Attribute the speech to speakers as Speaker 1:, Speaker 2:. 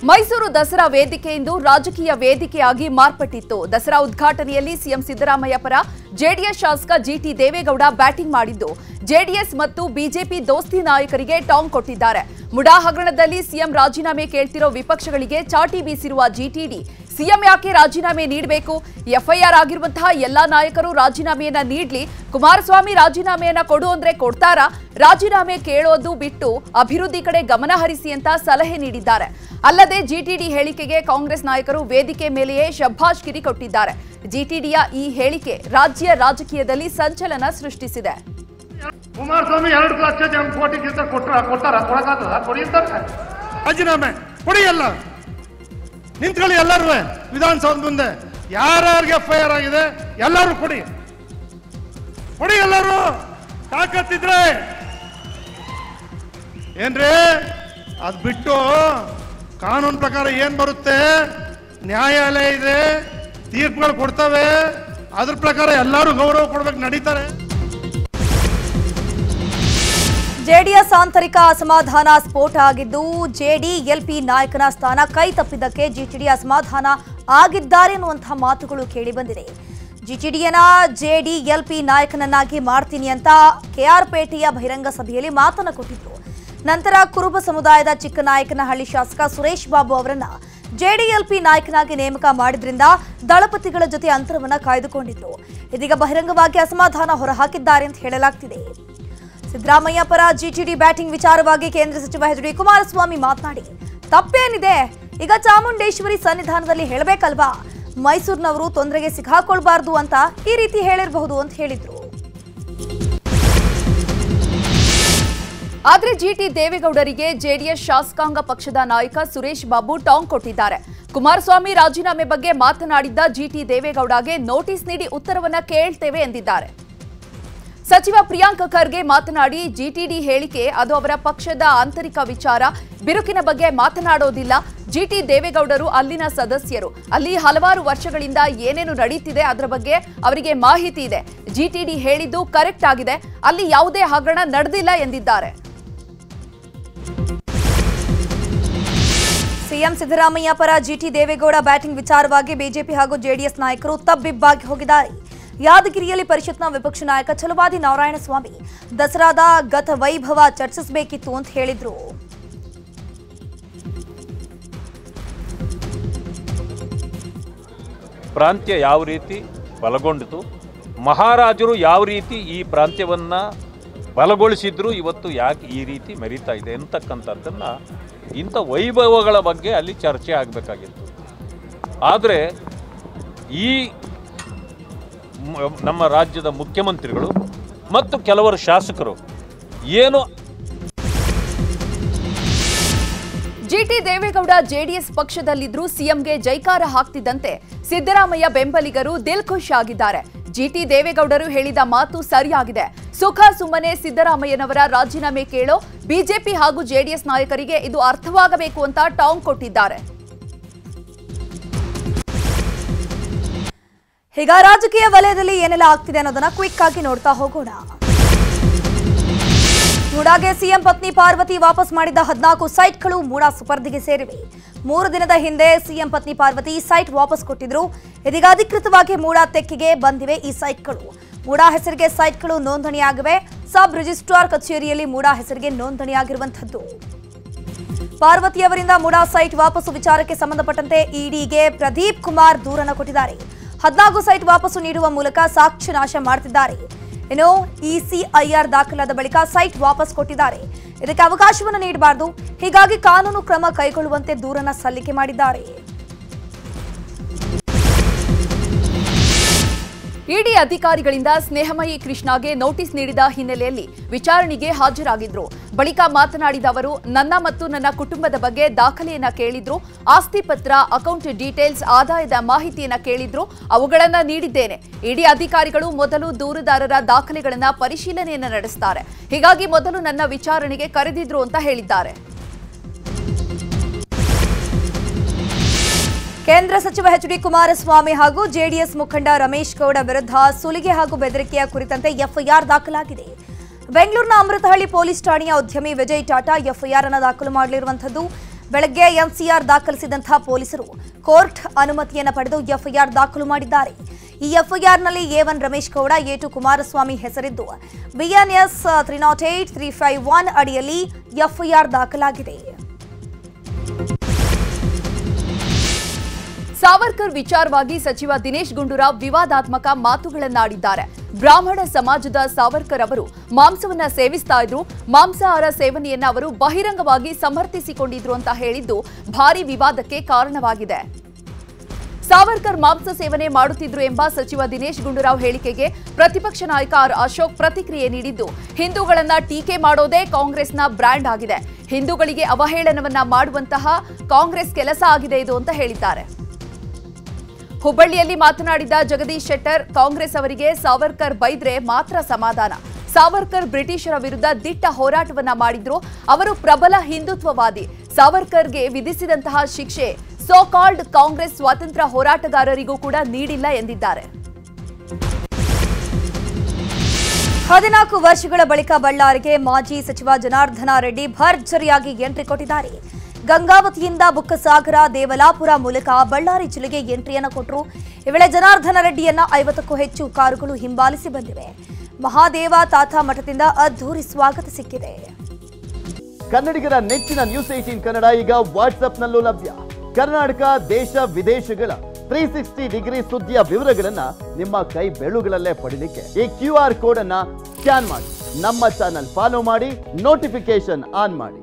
Speaker 1: ಮೈಸೂರು ದಸರಾ ವೇದಿಕೆಯಿಂದ ರಾಜಕೀಯ ವೇದಿಕೆಯಾಗಿ ಮಾರ್ಪಟ್ಟಿತ್ತು. ದಸರಾ ಉದ್ಘಾಟನೆಯಲ್ಲಿ ಸಿಎಂ ಸಿದ್ದರಾಮಯ್ಯ ಪರ ಜೆಡಿಎಸ್ ಶಾಸಕ ಜಿಟಿ ದೇವೇಗೌಡ ಬ್ಯಾಟಿಂಗ್ ಮಾಡಿದ್ದು ಜೆಡಿಎಸ್ ಮತ್ತು ಬಿಜೆಪಿ ದೋಸ್ತಿ ನಾಯಕರಿಗೆ ಟಾಂಗ್ ಕೊಟ್ಟಿದ್ದಾರೆ. ಮುಡಾ ಹಗರಣದಲ್ಲಿ ಸಿಎಂ ರಾಜೀನಾಮೆ ಕೇಳ್ತಿರೋ ವಿಪಕ್ಷಗಳಿಗೆ ಚಾಟಿ ಬೀಸಿರುವ ಜಿಟಿಡಿ ಸಿಎಂ ಯಾಕೆ ರಾಜೀನಾಮೆ ನೀಡಬೇಕು? ಎಫ್ಐಆರ್ ಆಗಿರುವಂತಹ ಎಲ್ಲಾ ನಾಯಕರು ರಾಜೀನಾಮೆಯನ್ನ ನೀಡಲಿ, ಕುಮಾರಸ್ವಾಮಿ ರಾಜೀನಾಮೆಯನ್ನ ಕೊಡು ಅಂದ್ರೆ ಕೊಡ್ತಾರಾ? ರಾಜೀನಾಮೆ ಕೇಳೋದು ಬಿಟ್ಟು ಅಭಿವೃದ್ಧಿ ಕಡೆ ಗಮನ ಹರಿಸಿ ಅಂತ ಸಲಹೆ ನೀಡಿದ್ದಾರೆ. ಅಲ್ಲದೆ ಜಿಟಿಡಿ ಹೇಳಿಕೆಗೆ ಕಾಂಗ್ರೆಸ್ ನಾಯಕರು ವೇದಿಕೆ ಮೇಲೆಯೇ ಶಬ್ಬಾಷ್ಗಿರಿ ಕೊಟ್ಟಿದ್ದಾರೆ. ಜಿಟಿಡಿಯ ಈ ಹೇಳಿಕೆ ರಾಜ್ಯ ರಾಜಕೀಯದಲ್ಲಿ ಸಂಚಲನ ಸೃಷ್ಟಿಸಿದೆ.
Speaker 2: ಕುಮಾರಸ್ವಾಮಿ 2 ಲಕ್ಷ ಕೋಟಿ ರಾಜೀನಾಮೆ ಕೊಡಿ, ಎಲ್ಲ ನಿಂತ್ಕೊಳ್ಳಿ, ಎಲ್ಲರೂ ವಿಧಾನಸೌಧ ಮುಂದೆ ಯಾರ್ಯಾರಿಗೆ ಎಫ್ಐಆರ್ ಆಗಿದೆ ಎಲ್ಲರೂ ಕೊಡಿ, ಎಲ್ಲರೂ ತಾಕತ್ತಿದ್ರೆ ಏನ್ರಿ. ಅದ್ ಬಿಟ್ಟು ಕಾನೂನು ಪ್ರಕಾರ ಏನ್ ಬರುತ್ತೆ, ನ್ಯಾಯಾಲಯ ಇದೆ, ತೀರ್ಪುಗಳು ಕೊಡ್ತವೆ, ಅದ್ರ ಪ್ರಕಾರ ಎಲ್ಲರೂ ಗೌರವ ಕೊಡ್ಬೇಕು, ನಡೀತಾರೆ.
Speaker 3: ಜೆಡಿಎಸ್ ಆಂತರಿಕ ಅಸಮಾಧಾನ ಸ್ಫೋಟ ಆಗಿದ್ದು ಜೆಡಿಎಲ್ಪಿ ನಾಯಕನ ಸ್ಥಾನ ಕೈ ತಪ್ಪಿದ್ದಕ್ಕೆ ಜಿಟಿಡಿ ಅಸಮಾಧಾನ ಆಗಿದ್ದಾರೆ ಎನ್ನುವಂತಹ ಮಾತುಗಳು ಕೇಳಿಬಂದಿದೆ. ಜಿಟಿಡಿಯನ್ನ ಜೆಡಿಎಲ್ಪಿ ನಾಯಕನನ್ನಾಗಿ ಮಾಡ್ತೀನಿ ಅಂತ ಕೆಆರ್ ಪೇಟೆಯ ಬಹಿರಂಗ ಸಭೆಯಲ್ಲಿ ಮಾತನ್ನ ಕೊಟ್ಟಿದ್ರು. ನಂತರ ಕುರುಬ ಸಮುದಾಯದ ಚಿಕ್ಕನಾಯಕನಹಳ್ಳಿ ಶಾಸಕ ಸುರೇಶ್ ಬಾಬು ಅವರನ್ನ ಜೆಡಿಎಲ್ಪಿ ನಾಯಕನಾಗಿ ನೇಮಕ ಮಾಡಿದ್ರಿಂದ ದಳಪತಿಗಳ ಜೊತೆ ಅಂತರವನ್ನ ಕಾಯ್ದುಕೊಂಡಿದ್ರು. ಇದೀಗ ಬಹಿರಂಗವಾಗಿ ಅಸಮಾಧಾನ ಹೊರಹಾಕಿದ್ದಾರೆ ಅಂತ ಹೇಳಲಾಗ್ತಿದೆ. ಸಿದ್ದರಾಮಯ್ಯ ಪರ ಜಿಟಿಡಿ ಬ್ಯಾಟಿಂಗ್ ವಿಚಾರವಾಗಿ ಕೇಂದ್ರ ಸಚಿವ ಎಚ್ ಡಿ ಕುಮಾರಸ್ವಾಮಿ ಮಾತನಾಡಿ, ತಪ್ಪೇನಿದೆ, ಈಗ ಚಾಮುಂಡೇಶ್ವರಿ ಸನ್ನಿಧಾನದಲ್ಲಿ ಹೇಳಬೇಕಲ್ವಾ, ಮೈಸೂರಿನವರು ತೊಂದರೆಗೆ ಸಿಕ್ಕಾಕೊಳ್ಬಾರ್ದು ಅಂತ ಈ ರೀತಿ ಹೇಳಿರಬಹುದು ಅಂತ ಹೇಳಿದ್ರು.
Speaker 1: ಆದ್ರೆ ಜಿಟಿ ದೇವೇಗೌಡರಿಗೆ ಜೆಡಿಎಸ್ ಶಾಸಕಾಂಗ ಪಕ್ಷದ ನಾಯಕ ಸುರೇಶ್ ಬಾಬು ಟಾಂಗ್ ಕೊಟ್ಟಿದ್ದಾರೆ. ಕುಮಾರಸ್ವಾಮಿ ರಾಜೀನಾಮೆ ಬಗ್ಗೆ ಮಾತನಾಡಿದ್ದ ಜಿಟಿ ದೇವೇಗೌಡಗೆ ನೋಟಿಸ್ ನೀಡಿ ಉತ್ತರವನ್ನ ಕೇಳ್ತೇವೆ ಎಂದಿದ್ದಾರೆ. ಸಚಿವ ಪ್ರಿಯಾಂಕ್ ಖರ್ಗೆ ಮಾತನಾಡಿ, ಜಿಟಿಡಿ ಹೇಳಿಕೆ ಅದು ಅವರ ಪಕ್ಷದ ಆಂತರಿಕ ವಿಚಾರ, ಬಿರುಕಿನ ಬಗ್ಗೆ ಮಾತನಾಡೋದಿಲ್ಲ. ಜಿಟಿ ದೇವೇಗೌಡರು ಅಲ್ಲಿನ ಸದಸ್ಯರು, ಅಲ್ಲಿ ಹಲವಾರು ವರ್ಷಗಳಿಂದ ಏನೇನು ನಡೀತಿದೆ ಅದರ ಬಗ್ಗೆ ಅವರಿಗೆ ಮಾಹಿತಿ ಇದೆ. ಜಿಟಿಡಿ ಹೇಳಿದ್ದು ಕರೆಕ್ಟ್ ಆಗಿದೆ, ಅಲ್ಲಿ ಯಾವುದೇ ಹಗರಣ ನಡೆದಿಲ್ಲ ಎಂದಿದ್ದಾರೆ.
Speaker 3: ಸಿಎಂ ಸಿದ್ದರಾಮಯ್ಯ ಪರ ಜಿಟಿ ದೇವೇಗೌಡ ಬ್ಯಾಟಿಂಗ್ ವಿಚಾರವಾಗಿ ಬಿಜೆಪಿ ಹಾಗೂ ಜೆಡಿಎಸ್ ನಾಯಕರು ತಬ್ಬಿಬ್ಬಾಗಿ ಹೋಗಿದ್ದಾರೆ. ಯಾದಗಿರಿಯಲ್ಲಿ ಪರಿಷತ್ನ ವಿಪಕ್ಷ ನಾಯಕ ಛಲವಾದಿ ನಾರಾಯಣಸ್ವಾಮಿ ದಸರಾದ ಗತ ವೈಭವ ಚರ್ಚಿಸಬೇಕಿತ್ತು ಅಂತ ಹೇಳಿದ್ರು.
Speaker 4: ಪ್ರಾಂತ್ಯ ಯಾವ ರೀತಿ ಬಲಗೊಂಡಿತು, ಮಹಾರಾಜರು ಯಾವ ರೀತಿ ಈ ಪ್ರಾಂತ್ಯವನ್ನ ಬಲಗೊಳಿಸಿದ್ರು, ಇವತ್ತು ಯಾಕೆ ಈ ರೀತಿ ಮೆರೀತಾ ಇದೆ ಅಂತಕ್ಕಂಥದ್ದನ್ನ, ಇಂಥ ವೈಭವಗಳ ಬಗ್ಗೆ ಅಲ್ಲಿ ಚರ್ಚೆ ಆಗಬೇಕಾಗಿತ್ತು. ಆದರೆ ಈ ನಮ್ಮ ರಾಜ್ಯದ ಮುಖ್ಯಮಂತ್ರಿಗಳು ಮತ್ತು ಕೆಲವರು ಶಾಸಕರು ಏನು
Speaker 1: ಜಿಟಿ ದೇವೇಗೌಡ ಜೆಡಿಎಸ್ ಪಕ್ಷದಲ್ಲಿದ್ರೂ ಸಿಎಂಗೆ ಜೈಕಾರ ಹಾಕ್ತಿದ್ದಂತೆ ಸಿದ್ದರಾಮಯ್ಯ ಬೆಂಬಲಿಗರು ದಿಲ್ ಖುಷ್ ಆಗಿದ್ದಾರೆ. ಜಿಟಿ ದೇವೇಗೌಡರು ಹೇಳಿದ ಮಾತು ಸರಿಯಾಗಿದೆ. ಸುಖ ಸುಮ್ಮನೆ ಸಿದ್ದರಾಮಯ್ಯನವರ ರಾಜೀನಾಮೆ ಕೇಳೋ ಬಿಜೆಪಿ ಹಾಗೂ ಜೆಡಿಎಸ್ ನಾಯಕರಿಗೆ ಇದು ಅರ್ಥವಾಗಬೇಕು ಅಂತ ಟಾಂಗ್ ಕೊಟ್ಟಿದ್ದಾರೆ.
Speaker 3: ಈಗ ರಾಜಕೀಯ ವಲಯದಲ್ಲಿ ಏನೆಲ್ಲ ಆಗ್ತಿದೆ ಅನ್ನೋದನ್ನ ಕ್ವಿಕ್ ಆಗಿ ನೋಡ್ತಾ ಹೋಗೋಣ. ಮೂಡಾಗೆ ಸಿಎಂ ಪತ್ನಿ ಪಾರ್ವತಿ ವಾಪಸ್ ಮಾಡಿದ್ದ 14 ಸೈಟ್ಗಳು ಮೂಡಾ ಸುಪರ್ದಿಗೆ ಸೇರಿವೆ. 3 ದಿನದ ಹಿಂದೆ ಸಿಎಂ ಪತ್ನಿ ಪಾರ್ವತಿ ಸೈಟ್ ವಾಪಸ್ ಕೊಟ್ಟಿದ್ರು. ಇದೀಗ ಅಧಿಕೃತವಾಗಿ ಮೂಡಾ ತೆಕ್ಕಿಗೆ ಬಂದಿವೆ ಈ ಸೈಟ್ಗಳು. ಮೂಡಾ ಹೆಸರಿಗೆ ಸೈಟ್ಗಳು ನೋಂದಣಿಯಾಗಿವೆ. ಸಬ್ ರಿಜಿಸ್ಟ್ರಾರ್ ಕಚೇರಿಯಲ್ಲಿ ಮೂಡಾ ಹೆಸರಿಗೆ ನೋಂದಣಿಯಾಗಿರುವಂತದ್ದು. ಪಾರ್ವತಿ ಅವರಿಂದ ಮೂಡಾ ಸೈಟ್ ವಾಪಸ್ಸು ವಿಚಾರಕ್ಕೆ ಸಂಬಂಧಪಟ್ಟಂತೆ ಇಡಿಗೆ ಪ್ರದೀಪ್ ಕುಮಾರ್ ದೂರನ್ನು ಕೊಟ್ಟಿದ್ದಾರೆ. 14 ಸೈಟ್ ವಾಪಸ್ಸು ನೀಡುವ ಮೂಲಕ ಸಾಕ್ಷ್ಯ ನಾಶ ಮಾಡುತ್ತಿದ್ದಾರೆ. ಇನ್ನು ಇಸಿಐಆರ್ ದಾಖಲಾದ ಬಳಿಕ ಸೈಟ್ ವಾಪಸ್ ಕೊಟ್ಟಿದ್ದಾರೆ. ಇದಕ್ಕೆ ಅವಕಾಶವನ್ನು ನೀಡಬಾರದು, ಹೀಗಾಗಿ ಕಾನೂನು ಕ್ರಮ ಕೈಗೊಳ್ಳುವಂತೆ ದೂರನ್ನು ಸಲ್ಲಿಕೆ ಮಾಡಿದ್ದಾರೆ.
Speaker 1: ಇಡಿ ಅಧಿಕಾರಿಗಳಿಂದ ಸ್ನೇಹಮಯಿ ಕೃಷ್ಣಗೆ ನೋಟಿಸ್ ನೀಡಿದ ಹಿನ್ನೆಲೆಯಲ್ಲಿ ವಿಚಾರಣೆಗೆ ಹಾಜರಾಗಿದ್ರು. ಬಳಿಕ ಮಾತನಾಡಿದ ಅವರು, ನನ್ನ ಮತ್ತು ನನ್ನ ಕುಟುಂಬದ ಬಗ್ಗೆ ದಾಖಲೆಯನ್ನ ಕೇಳಿದ್ರು, ಆಸ್ತಿ ಪತ್ರ, ಅಕೌಂಟ್ ಡೀಟೇಲ್ಸ್, ಆದಾಯದ ಮಾಹಿತಿಯನ್ನ ಕೇಳಿದ್ರು, ಅವುಗಳನ್ನ ನೀಡಿದ್ದೇನೆ. ಇಡಿ ಅಧಿಕಾರಿಗಳು ಮೊದಲು ದೂರುದಾರರ ದಾಖಲೆಗಳನ್ನ ಪರಿಶೀಲನೆಯನ್ನ ನಡೆಸುತ್ತಾರೆ, ಹೀಗಾಗಿ ಮೊದಲು ನನ್ನ ವಿಚಾರಣೆಗೆ ಕರೆದಿದ್ರು ಅಂತ ಹೇಳಿದ್ದಾರೆ.
Speaker 3: ಕೇಂದ್ರ ಸಚಿವ ಎಚ್ ಡಿ ಕುಮಾರಸ್ವಾಮಿ ಹಾಗೂ ಜೆಡಿಎಸ್ ಮುಖಂಡ ರಮೇಶ್ ಗೌಡ ವಿರುದ್ಧ ಸುಲಿಗೆ ಹಾಗೂ ಬೆದರಿಕೆಯ ಕುರಿತಂತೆ ಎಫ್ಐಆರ್ ದಾಖಲಾಗಿದೆ. ಬೆಂಗಳೂರಿನ ಅಮೃತಹಳ್ಳಿ ಪೊಲೀಸ್ ಠಾಣೆಯ ಉದ್ಯಮಿ ವಿಜಯ್ ಟಾಟಾ ಎಫ್ಐಆರ್ ಅನ್ನು ದಾಖಲು ಮಾಡಲಿರುವಂತದ್ದು. ಬೆಳಗ್ಗೆ ಎನ್ಸಿಆರ್ ದಾಖಲಿಸಿದಂತಹ ಪೊಲೀಸರು ಕೋರ್ಟ್ ಅನುಮತಿಯನ್ನು ಪಡೆದು ಎಫ್ಐಆರ್ ದಾಖಲು ಮಾಡಿದ್ದಾರೆ. ಈ ಎಫ್ಐಆರ್ನಲ್ಲಿ A1 Ramesh Gowda, A2 Kumaraswamy ಹೆಸರಿದ್ದು BNS 308, 351 ಅಡಿಯಲ್ಲಿ ಎಫ್ಐಆರ್ ದಾಖಲಾಗಿದೆ.
Speaker 1: ಸಾವರ್ಕರ್ ವಿಚಾರವಾಗಿ ಸಚಿವ ದಿನೇಶ್ ಗುಂಡೂರಾವ್ ವಿವಾದಾತ್ಮಕ ಮಾತುಗಳನ್ನಾಡಿದ್ದಾರೆ. ಬ್ರಾಹ್ಮಣ ಸಮಾಜದ ಸಾವರ್ಕರ್ ಅವರು ಮಾಂಸವನ್ನ ಸೇವಿಸ್ತಾ ಇದ್ರು, ಮಾಂಸಾಹಾರ ಸೇವನೆಯನ್ನ ಅವರು ಬಹಿರಂಗವಾಗಿ ಸಮರ್ಥಿಸಿಕೊಂಡಿದ್ರು ಅಂತ ಹೇಳಿದ್ದು ಭಾರಿ ವಿವಾದಕ್ಕೆ ಕಾರಣವಾಗಿದೆ. ಸಾವರ್ಕರ್ ಮಾಂಸ ಸೇವನೆ ಮಾಡುತ್ತಿದ್ರು ಎಂಬ ಸಚಿವ ದಿನೇಶ್ ಗುಂಡೂರಾವ್ ಹೇಳಿಕೆಗೆ ಪ್ರತಿಪಕ್ಷ ನಾಯಕ ಆರ್ ಅಶೋಕ್ ಪ್ರತಿಕ್ರಿಯೆ ನೀಡಿದ್ದು, ಹಿಂದೂಗಳನ್ನ ಟೀಕೆ ಮಾಡೋದೇ ಕಾಂಗ್ರೆಸ್ನ ಬ್ರ್ಯಾಂಡ್ ಆಗಿದೆ, ಹಿಂದೂಗಳಿಗೆ ಅವಹೇಳನವನ್ನ ಮಾಡುವಂತಹ ಕಾಂಗ್ರೆಸ್ ಕೆಲಸ ಆಗಿದೆ ಇದು ಅಂತ ಹೇಳಿದ್ದಾರೆ. ಹುಬ್ಬಳ್ಳಿಯಲ್ಲಿ ಮಾತನಾಡಿದ ಜಗದೀಶ್ ಶೆಟ್ಟರ್, ಕಾಂಗ್ರೆಸ್ ಅವರಿಗೆ ಸಾವರ್ಕರ್ ಬೈದ್ರೆ ಮಾತ್ರ ಸಮಾಧಾನ. ಸಾವರ್ಕರ್ ಬ್ರಿಟಿಷರ ವಿರುದ್ಧ ದಿಟ್ಟ ಹೋರಾಟವನ್ನ ಮಾಡಿದ್ರು, ಅವರು ಪ್ರಬಲ ಹಿಂದುತ್ವವಾದಿ. ಸಾವರ್ಕರ್ಗೆ ವಿಧಿಸಿದಂತಹ ಶಿಕ್ಷೆ ಸೋ ಕಾಲ್ಡ್ ಕಾಂಗ್ರೆಸ್ ಸ್ವಾತಂತ್ರ್ಯ ಹೋರಾಟಗಾರರಿಗೂ ಕೂಡ ನೀಡಿಲ್ಲ ಎಂದಿದ್ದಾರೆ.
Speaker 3: 14 ವರ್ಷಗಳ ಬಳಿಕ ಬಳ್ಳಾರಿಗೆ ಮಾಜಿ ಸಚಿವ ಜನಾರ್ದನ ರೆಡ್ಡಿ ಭರ್ಜರಿಯಾಗಿ ಎಂಟ್ರಿ ಕೊಟ್ಟಿದ್ದಾರೆ. ಗಂಗಾವತಿಯಿಂದ ಬುಕ್ಕಸಾಗರ, ದೇವಲಾಪುರ ಮೂಲಕ ಬಳ್ಳಾರಿ ಜಿಲ್ಲೆಗೆ ಎಂಟ್ರಿಯನ್ನು ಕೊಟ್ಟರು. ಈ ವೇಳೆ ಜನಾರ್ದನ ರೆಡ್ಡಿಯನ್ನ 50ಕ್ಕೂ ಹೆಚ್ಚು ಕಾರುಗಳು ಹಿಂಬಾಲಿಸಿ ಬಂದಿವೆ. ಮಹಾದೇವ ತಾತ ಮಠದಿಂದ ಅದ್ಧೂರಿ ಸ್ವಾಗತ ಸಿಕ್ಕಿದೆ.
Speaker 5: ಕನ್ನಡಿಗರ ನೆಚ್ಚಿನ ನ್ಯೂಸ್ 18 ಕನ್ನಡ ಈಗ ವಾಟ್ಸ್ಆಪ್ನಲ್ಲೂ ಲಭ್ಯ. ಕರ್ನಾಟಕ, ದೇಶ ವಿದೇಶಗಳ 360 ಡಿಗ್ರಿ ಸುದ್ದಿಯ ವಿವರಗಳನ್ನ ನಿಮ್ಮ ಕೈ ಬೆರಳುಗಳಲ್ಲೇ ಪಡಿಲಿಕ್ಕೆ ಈ QR ಕೋಡ್ ಅನ್ನ ಸ್ಕ್ಯಾನ್ ಮಾಡಿ, ನಮ್ಮ ಚಾನಲ್ ಫಾಲೋ ಮಾಡಿ, ನೋಟಿಫಿಕೇಶನ್ ಆನ್ ಮಾಡಿ.